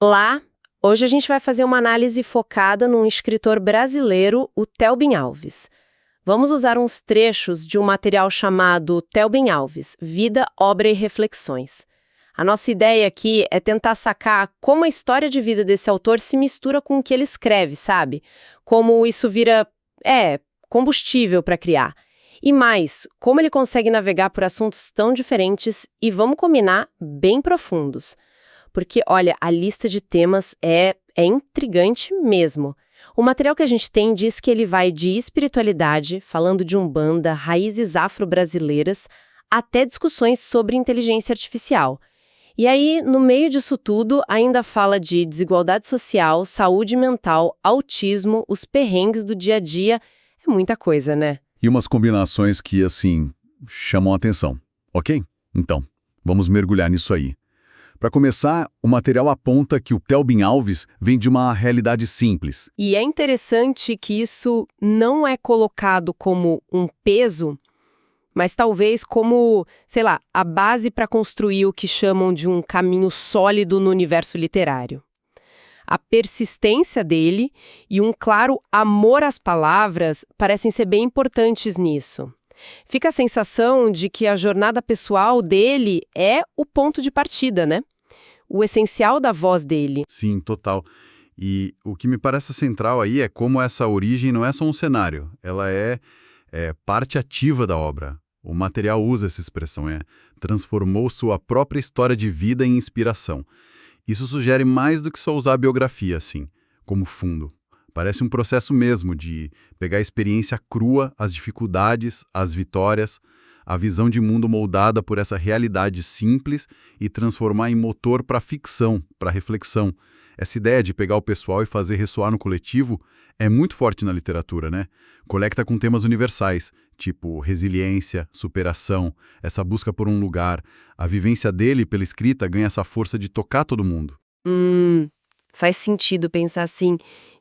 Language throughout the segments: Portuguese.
Lá, hoje a gente vai fazer uma análise focada num escritor brasileiro, o Telbin Alves. Vamos usar uns trechos de um material chamado Telbin Alves, Vida, Obra e Reflexões. A nossa ideia aqui é tentar sacar como a história de vida desse autor se mistura com o que ele escreve, sabe? Como isso vira, combustível para criar. E mais, como ele consegue navegar por assuntos tão diferentes e, vamos combinar, bem profundos. Porque, olha, a lista de temas é intrigante mesmo. O material que a gente tem diz que ele vai de espiritualidade, falando de umbanda, raízes afro-brasileiras, até discussões sobre inteligência artificial. E aí, no meio disso tudo, ainda fala de desigualdade social, saúde mental, autismo, os perrengues do dia a dia. É muita coisa, né? E umas combinações que, assim, chamam a atenção. Ok? Então, vamos mergulhar nisso aí. Para começar, o material aponta que o Telbin Alves vem de uma realidade simples. E é interessante que isso não é colocado como um peso, mas talvez como, sei lá, a base para construir o que chamam de um caminho sólido no universo literário. A persistência dele e um claro amor às palavras parecem ser bem importantes nisso. Fica a sensação de que a jornada pessoal dele é o ponto de partida, né? O essencial da voz dele. Sim, total. E o que me parece central aí é como essa origem não é só um cenário, ela é parte ativa da obra. O material usa essa expressão, transformou sua própria história de vida em inspiração. Isso sugere mais do que só usar a biografia, assim, como fundo. Parece um processo mesmo de pegar a experiência crua, as dificuldades, as vitórias, a visão de mundo moldada por essa realidade simples e transformar em motor para ficção, para reflexão. Essa ideia de pegar o pessoal e fazer ressoar no coletivo é muito forte na literatura, né? Conecta com temas universais, tipo resiliência, superação, essa busca por um lugar. A vivência dele pela escrita ganha essa força de tocar todo mundo. Faz sentido pensar assim.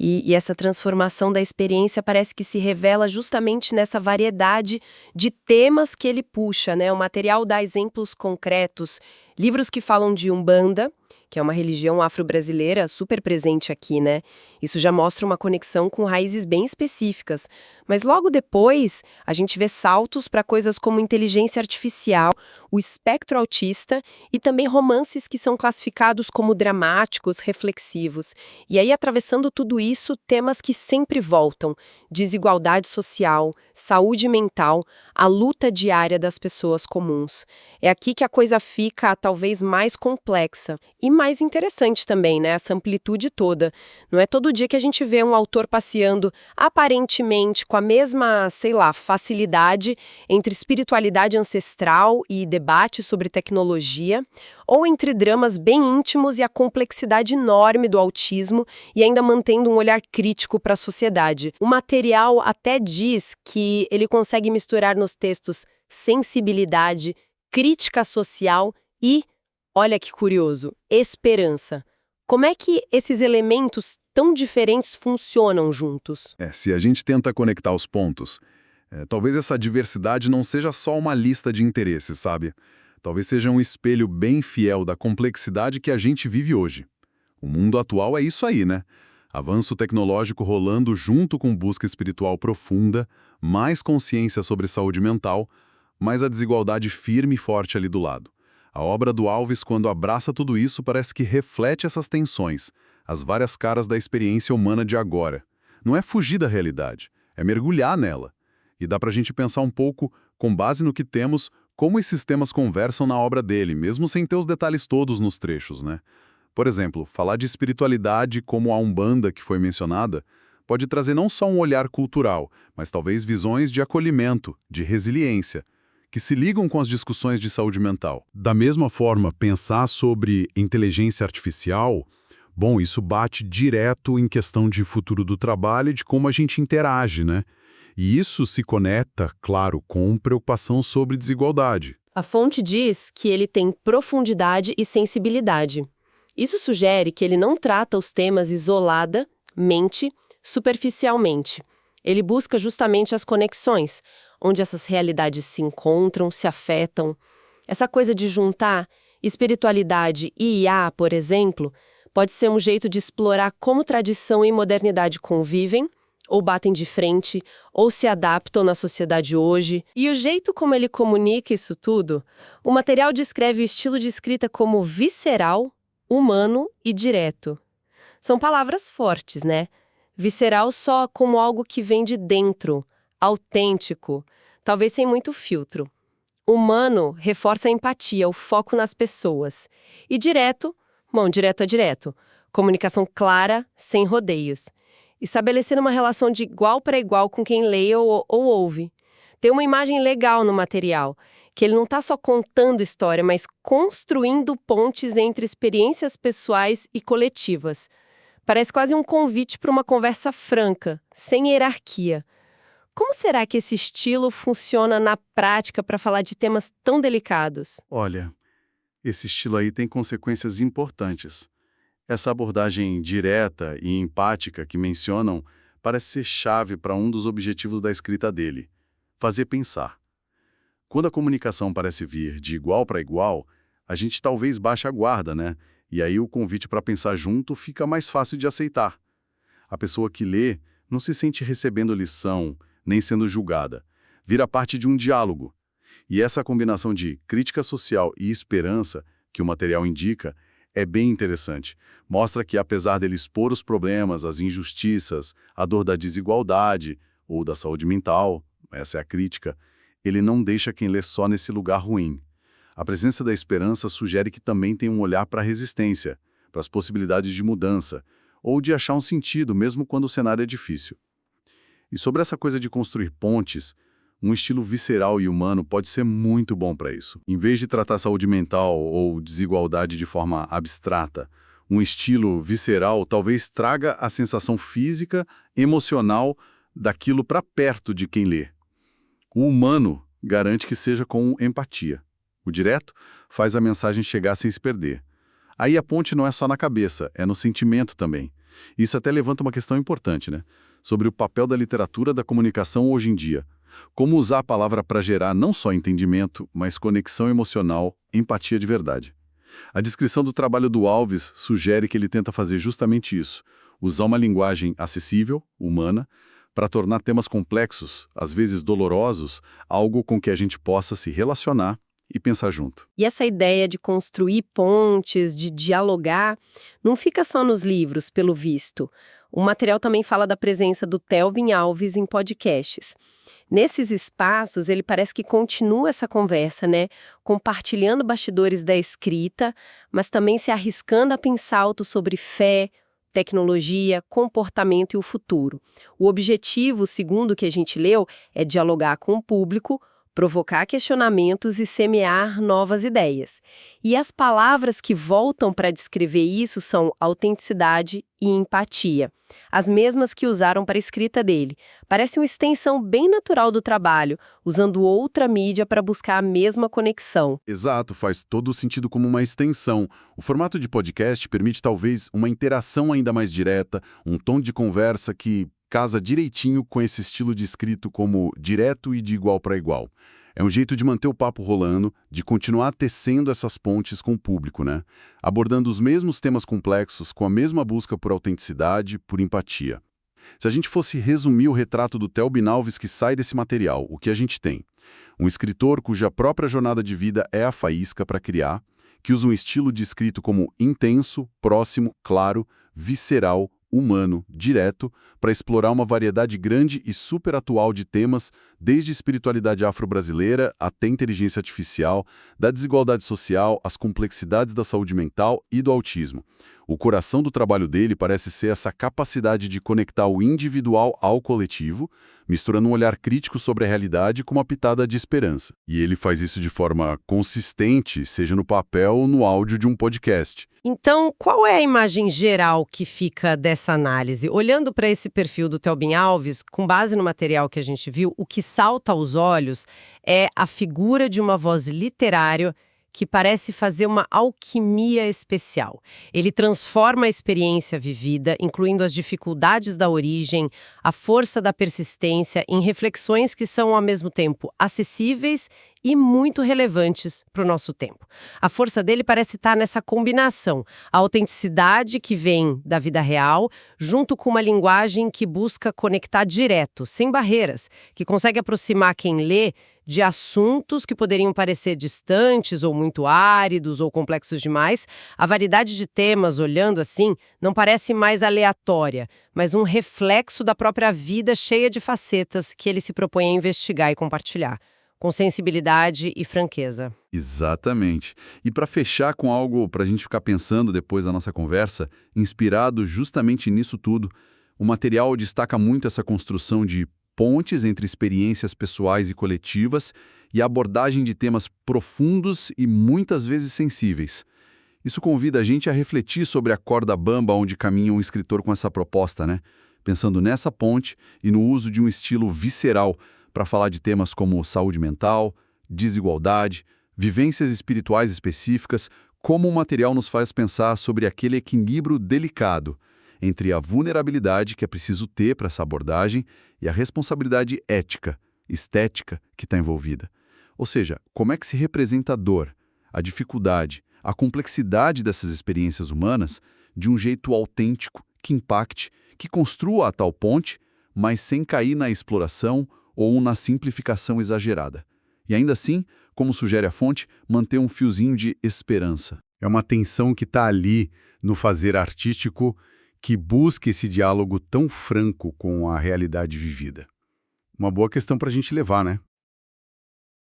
E essa transformação da experiência parece que se revela justamente nessa variedade de temas que ele puxa, né? O material dá exemplos concretos, livros que falam de Umbanda, que é uma religião afro-brasileira super presente aqui, né? Isso já mostra uma conexão com raízes bem específicas. Mas logo depois, a gente vê saltos para coisas como inteligência artificial, o espectro autista e também romances que são classificados como dramáticos, reflexivos. E aí, atravessando tudo isso, temas que sempre voltam: desigualdade social, saúde mental, a luta diária das pessoas comuns. É aqui que a coisa fica talvez mais complexa e mais interessante também, né? Essa amplitude toda. Não é todo dia que a gente vê um autor passeando aparentemente com a mesma, sei lá, facilidade entre espiritualidade ancestral e debate sobre tecnologia, ou entre dramas bem íntimos e a complexidade enorme do autismo e ainda mantendo um olhar crítico para a sociedade. O material até diz que ele consegue misturar nos textos sensibilidade, crítica social e, olha que curioso, esperança. Como é que esses elementos tão diferentes funcionam juntos? Se a gente tenta conectar os pontos, talvez essa diversidade não seja só uma lista de interesses, sabe? Talvez seja um espelho bem fiel da complexidade que a gente vive hoje. O mundo atual é isso aí, né? Avanço tecnológico rolando junto com busca espiritual profunda, mais consciência sobre saúde mental, mas a desigualdade firme e forte ali do lado. A obra do Alves, quando abraça tudo isso, parece que reflete essas tensões, as várias caras da experiência humana de agora. Não é fugir da realidade, é mergulhar nela. E dá pra gente pensar um pouco, com base no que temos, como esses temas conversam na obra dele, mesmo sem ter os detalhes todos nos trechos, né? Por exemplo, falar de espiritualidade como a Umbanda que foi mencionada, pode trazer não só um olhar cultural, mas talvez visões de acolhimento, de resiliência, que se ligam com as discussões de saúde mental. Da mesma forma, pensar sobre inteligência artificial, bom, isso bate direto em questão de futuro do trabalho e de como a gente interage, né? E isso se conecta, claro, com preocupação sobre desigualdade. A fonte diz que ele tem profundidade e sensibilidade. Isso sugere que ele não trata os temas isoladamente, superficialmente. Ele busca justamente as conexões, onde essas realidades se encontram, se afetam. Essa coisa de juntar espiritualidade e IA, por exemplo, Pode ser um jeito de explorar como tradição e modernidade convivem, ou batem de frente, ou se adaptam na sociedade hoje. E o jeito como ele comunica isso tudo, o material descreve o estilo de escrita como visceral, humano e direto. São palavras fortes, né? Visceral só como algo que vem de dentro, autêntico, talvez sem muito filtro. Humano reforça a empatia, o foco nas pessoas. E direto, bom, direto é direto. Comunicação clara, sem rodeios. Estabelecendo uma relação de igual para igual com quem lê ou ouve. Tem uma imagem legal no material, que ele não está só contando história, mas construindo pontes entre experiências pessoais e coletivas. Parece quase um convite para uma conversa franca, sem hierarquia. Como será que esse estilo funciona na prática para falar de temas tão delicados? Olha, esse estilo aí tem consequências importantes. Essa abordagem direta e empática que mencionam parece ser chave para um dos objetivos da escrita dele: fazer pensar. Quando a comunicação parece vir de igual para igual, a gente talvez baixe a guarda, né? E aí o convite para pensar junto fica mais fácil de aceitar. A pessoa que lê não se sente recebendo lição, nem sendo julgada. Vira parte de um diálogo. E essa combinação de crítica social e esperança que o material indica é bem interessante. Mostra que, apesar dele expor os problemas, as injustiças, a dor da desigualdade ou da saúde mental, essa é a crítica, ele não deixa quem lê só nesse lugar ruim. A presença da esperança sugere que também tem um olhar para a resistência, para as possibilidades de mudança, ou de achar um sentido, mesmo quando o cenário é difícil. E sobre essa coisa de construir pontes, um estilo visceral e humano pode ser muito bom para isso. Em vez de tratar saúde mental ou desigualdade de forma abstrata, um estilo visceral talvez traga a sensação física, emocional daquilo para perto de quem lê. O humano garante que seja com empatia. O direto faz a mensagem chegar sem se perder. Aí a ponte não é só na cabeça, é no sentimento também. Isso até levanta uma questão importante, né? Sobre o papel da literatura da comunicação hoje em dia. Como usar a palavra para gerar não só entendimento, mas conexão emocional, empatia de verdade. A descrição do trabalho do Alves sugere que ele tenta fazer justamente isso, usar uma linguagem acessível, humana, para tornar temas complexos, às vezes dolorosos, algo com que a gente possa se relacionar e pensar junto. E essa ideia de construir pontes, de dialogar, não fica só nos livros, pelo visto. O material também fala da presença do Telvin Alves em podcasts. Nesses espaços, ele parece que continua essa conversa, né? Compartilhando bastidores da escrita, mas também se arriscando a pensar alto sobre fé, tecnologia, comportamento e o futuro. O objetivo, segundo o que a gente leu, é dialogar com o público, provocar questionamentos e semear novas ideias. E as palavras que voltam para descrever isso são autenticidade e empatia, as mesmas que usaram para a escrita dele. Parece uma extensão bem natural do trabalho, usando outra mídia para buscar a mesma conexão. Exato, faz todo o sentido como uma extensão. O formato de podcast permite talvez uma interação ainda mais direta, um tom de conversa que casa direitinho com esse estilo de escrito como direto e de igual para igual. É um jeito de manter o papo rolando, de continuar tecendo essas pontes com o público, né? Abordando os mesmos temas complexos com a mesma busca por autenticidade, por empatia. Se a gente fosse resumir o retrato do Telvin Alves que sai desse material, o que a gente tem? Um escritor cuja própria jornada de vida é a faísca para criar, que usa um estilo de escrito como intenso, próximo, claro, visceral, humano, direto, para explorar uma variedade grande e super atual de temas, desde espiritualidade afro-brasileira até inteligência artificial, da desigualdade social, as complexidades da saúde mental e do autismo. O coração do trabalho dele parece ser essa capacidade de conectar o individual ao coletivo, misturando um olhar crítico sobre a realidade com uma pitada de esperança. E ele faz isso de forma consistente, seja no papel ou no áudio de um podcast. Então, qual é a imagem geral que fica dessa análise? Olhando para esse perfil do Telvin Alves, com base no material que a gente viu, o que salta aos olhos é a figura de uma voz literária que parece fazer uma alquimia especial. Ele transforma a experiência vivida, incluindo as dificuldades da origem, a força da persistência, em reflexões que são, ao mesmo tempo, acessíveis e muito relevantes para o nosso tempo. A força dele parece estar nessa combinação, a autenticidade que vem da vida real, junto com uma linguagem que busca conectar direto, sem barreiras, que consegue aproximar quem lê de assuntos que poderiam parecer distantes ou muito áridos ou complexos demais. A variedade de temas, olhando assim, não parece mais aleatória, mas um reflexo da própria vida cheia de facetas que ele se propõe a investigar e compartilhar, com sensibilidade e franqueza. Exatamente. E para fechar com algo para a gente ficar pensando depois da nossa conversa, inspirado justamente nisso tudo, o material destaca muito essa construção de pontes entre experiências pessoais e coletivas e a abordagem de temas profundos e muitas vezes sensíveis. Isso convida a gente a refletir sobre a corda bamba onde caminha um escritor com essa proposta, né? Pensando nessa ponte e no uso de um estilo visceral para falar de temas como saúde mental, desigualdade, vivências espirituais específicas, como o material nos faz pensar sobre aquele equilíbrio delicado entre a vulnerabilidade que é preciso ter para essa abordagem e a responsabilidade ética, estética que está envolvida. Ou seja, como é que se representa a dor, a dificuldade, a complexidade dessas experiências humanas de um jeito autêntico, que impacte, que construa a tal ponte, mas sem cair na exploração ou na simplificação exagerada. E ainda assim, como sugere a fonte, manter um fiozinho de esperança. É uma tensão que está ali no fazer artístico que busca esse diálogo tão franco com a realidade vivida. Uma boa questão para a gente levar, né?